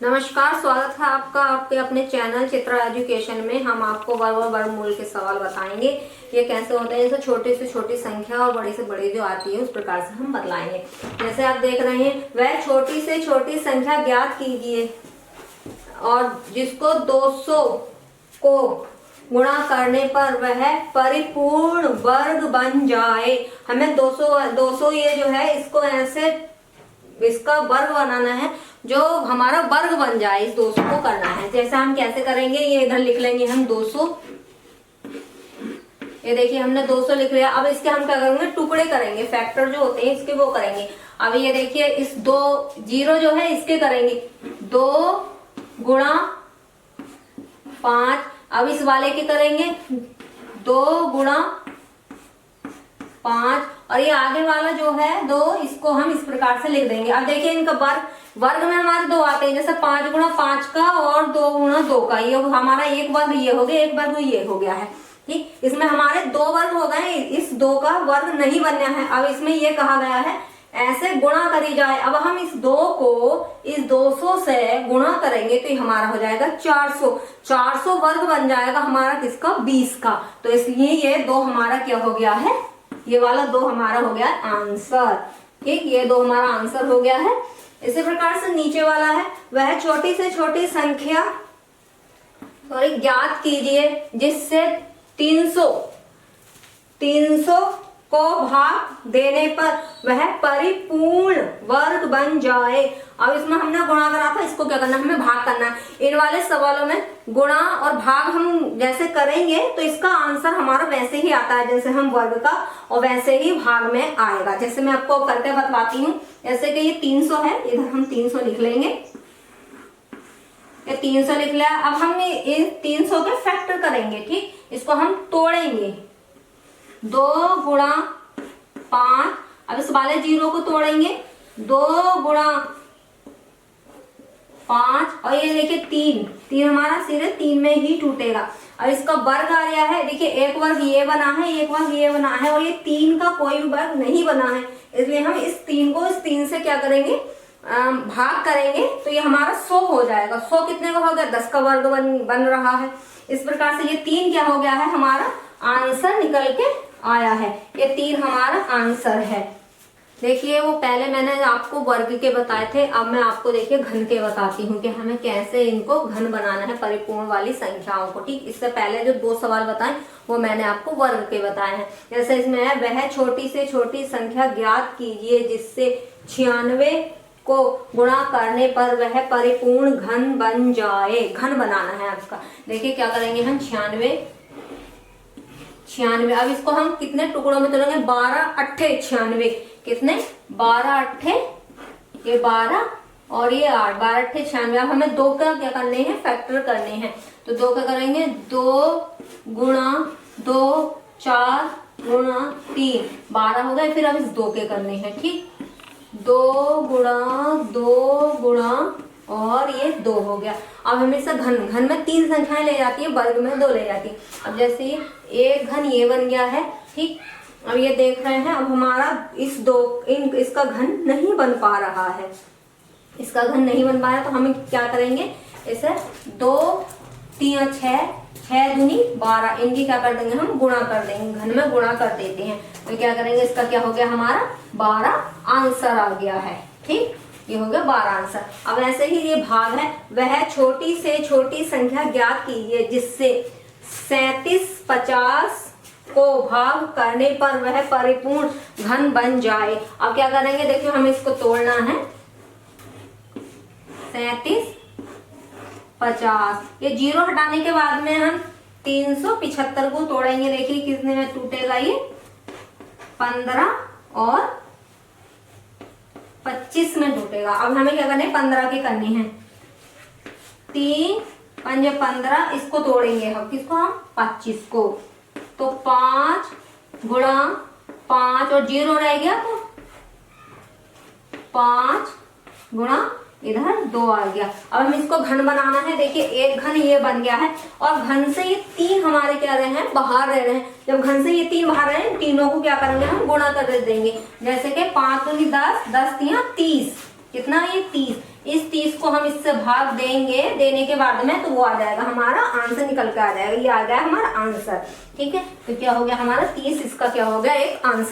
नमस्कार, स्वागत है आपका आपके अपने चैनल चित्रा एजुकेशन में। हम आपको वर्ग और वर्गमूल के सवाल बताएंगे। ये कैसे होते हैं, जैसे छोटी से छोटी संख्या और बड़ी से बड़ी जो आती है उस प्रकार से हम बतलाएंगे। जैसे आप देख रहे हैं, वह छोटी से छोटी संख्या ज्ञात कीजिए और जिसको 200 को गुणा करने पर वह परिपूर्ण वर्ग बन जाए। हमें 200 ये जो है इसको ऐसे इसका वर्ग बनाना है जो हमारा वर्ग बन जाए। इस 200 को करना है। जैसे हम कैसे करेंगे, ये इधर लिख लेंगे हम 200। ये देखिए हमने 200 लिख लिया। अब इसके हम क्या करेंगे, टुकड़े करेंगे, फैक्टर जो होते हैं इसके वो करेंगे। अब ये देखिए इस 2 जीरो जो है इसके करेंगे 2 गुणा 5। अब इस वाले के करेंगे 2 गुणा 5 और ये आगे वाला जो है 2, इसको हम इस प्रकार से लिख देंगे। अब देखिए इनका वर्ग में हमारे 2 आते हैं, जैसे 5 गुणा 5 का और 2 गुणा 2 का। ये हमारा एक वर्ग ये हो गया, एक वर्ग ये हो गया है। ठीक, इसमें हमारे 2 वर्ग हो गए, इस 2 का वर्ग नहीं बनना है। अब इसमें ये कहा गया है ऐसे गुणा करी जाए। अब हम इस 2 को इस 200 से गुणा करेंगे तो ये हमारा हो जाएगा 400 वर्ग बन जाएगा हमारा किसका, 20 का। तो इसलिए ये 2 हमारा क्या हो गया है, ये वाला 2 हमारा हो गया आंसर। ठीक, ये 2 हमारा आंसर हो गया है। इसी प्रकार से नीचे वाला है, वह छोटी से छोटी संख्या ज्ञात कीजिए जिससे 300 को भाग देने पर वह परिपूर्ण वर्ग बन जाए। अब इसमें हमने गुणा करा था, इसको क्या करना है, हमें भाग करना है। इन वाले सवालों में गुणा और भाग हम जैसे करेंगे तो इसका आंसर हमारा वैसे ही आता है जैसे हम वर्ग का, और वैसे ही भाग में आएगा। जैसे मैं आपको करके बतलाती हूँ। जैसे कि ये 300 है, इधर हम 300 लिख लेंगे। ये 300 लिख लिया। अब हम इन 300 के फैक्टर करेंगे। ठीक, इसको हम तोड़ेंगे 2 गुणा 5। अब इस वाले 0 को तोड़ेंगे 2 गुणा 5 और ये देखिए 3 हमारा सिरे 3 में ही टूटेगा। अब इसका वर्ग आ गया है। देखिए एक वर्ग ये बना है, एक वर्ग ये बना है और ये 3 का कोई भी वर्ग नहीं बना है। इसलिए हम इस 3 को इस 3 से क्या करेंगे, भाग करेंगे तो ये हमारा 100 हो जाएगा। 100 कितने का हो गया, 10 का वर्ग बन रहा है। इस प्रकार से ये 3 क्या हो गया है, हमारा आंसर निकल के आया है। ये 3 हमारा आंसर है। देखिए वो पहले मैंने आपको वर्ग के बताए थे, अब मैं आपको देखिए घन के बताती हूँ कि हमें कैसे इनको घन बनाना है परिपूर्ण वाली संख्याओं को। ठीक, इससे पहले जो 2 सवाल बताए वो मैंने आपको वर्ग के बताए हैं। जैसे इसमें है, वह छोटी से छोटी संख्या ज्ञात कीजिए जिससे 96 को गुणा करने पर वह परिपूर्ण घन बन जाए। घन बनाना है आपका। देखिए क्या करेंगे हम, 96। अब इसको हम कितने टुकड़ों में तोड़ेंगे, 12 अट्ठे 96। कितने, 12 अट्ठे ये 12 और ये 8, 12 अट्ठे 96। अब हमें 2 का क्या करने हैं, फैक्टर करने हैं। तो 2 का करेंगे 2 गुणा 2 4 गुणा 3, 12 हो गए। फिर अब इस 2 के करने हैं। ठीक, 2 गुणा 2 गुणा और ये 2 हो गया। अब हमेशा घन में 3 संख्याएं ले जाती है, वर्ग में 2 ले जाती है। अब जैसे एक घन ये बन गया है। ठीक, अब ये देख रहे हैं, अब हमारा इसका घन नहीं बन पा रहा है। इसका घन नहीं बन पा रहा है तो हम क्या करेंगे, इसे 2 3 6 दूनी 12, इनकी क्या कर देंगे, हम गुणा कर देंगे, घन में गुणा कर देते हैं। तो क्या करेंगे, इसका क्या हो गया, हमारा 12 आंसर आ गया है। ठीक, ये हो गया 12 आंसर। अब ऐसे ही ये भाग है, वह छोटी से छोटी संख्या ज्ञात कीजिए जिससे 37 50 को भाग करने पर वह परिपूर्ण घन बन जाए। अब क्या करेंगे, देखिए हमें इसको तोड़ना है। 37 50, ये 0 हटाने के बाद में हम 375 को तोड़ेंगे। देखिए कितने में टूटेगा, ये 15 और 25 में टूटेगा। अब हमें क्या करना है, 15 के करने हैं। 3 5 15, इसको तोड़ेंगे हम, किसको, हम 25 को। तो 5 गुणा 5 और 0 रह गया तो 5 गुणा इधर 2 आ गया। अब हम इसको घन बनाना है। देखिए एक घन ये बन गया है और घन से ये 3 हमारे क्या रहे हैं, बाहर रह रहे हैं। जब घन से ये 3 बाहर रहे हैं, तीनों को क्या करेंगे, हम गुणा कर देंगे। जैसे कि 5 दूनी 10, 10 3 30, कितना ये 30। इस 30 को हम इससे भाग देंगे, देने के बाद में तो वो आ जाएगा हमारा आंसर निकल के आ जाएगा, ये आ गया हमारा आंसर। ठीक है, तो क्या हो गया हमारा 30, इसका क्या हो गया एक आंसर।